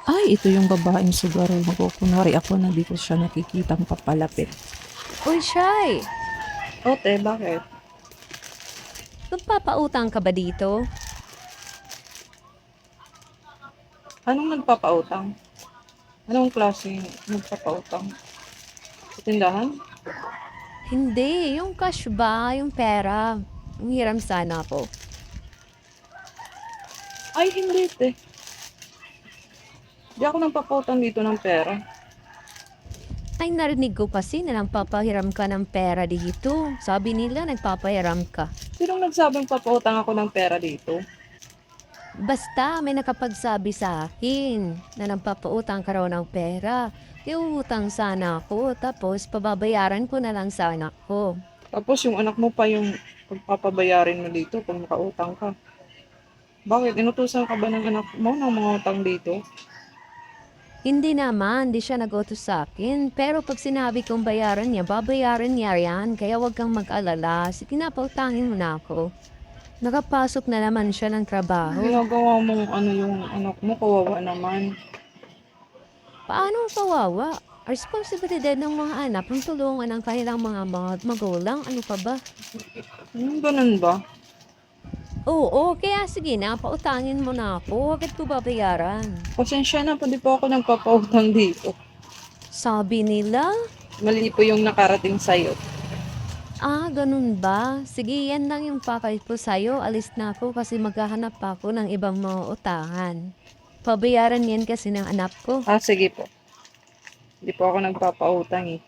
Ay, ito yung babaeng siguro. Kunwari ako na di ko siya nakikitang papalapit. Uy, Shy! Ote, bakit? Magpapautang ka ba dito? Anong nagpapautang? Anong klase nagpapautang? Sa tindahan? Hindi, yung cash ba? Yung pera. Hiram sana ako. Ay, hindi te. Di ako nagpapautang dito ng pera. Ay, narinig ko kasi na nagpapahiram ka ng pera dito. Sabi nila nagpapahiram ka. Sinong nagsabing papautang ako ng pera dito? Basta may nakapagsabi sa akin na nagpapautang ka raw ng pera. Iuutang sana ako, tapos pababayaran ko na lang sana ako. Tapos yung anak mo pa yung pagpapabayarin mo dito kung makautang ka. Bakit? Inutusan ka ba ng anak mo ng mga utang dito? Hindi naman, di siya nag-utos sa akin. Pero pag sinabi kong bayaran niya, babayaran niya yan. Kaya wag kang mag-alala. Sige na, pautangin mo na ako. Nakapasok na naman siya ng trabaho. Ginagawa mong ano yung anak mo, kawawa naman. Paano kawawa? Responsibilidad ng mga anak ang tulungan ng kanilang mga magulang. Ano pa ba? Ganun ba? Oo, kaya sige na, pautangin mo na ako. Bakit ko babayaran? Pasensya na, pwede po ako nagpapautang dito. Sabi nila, Mali po yung nakarating sa'yo. ganun ba? Sige, yan lang yung pakay ko sa'yo. Alis na ako kasi maghahanap pa ako ng ibang mga utangan. Pabayaran yan kasi ng anak ko. Sige po. Hindi po ako nagpapautang eh.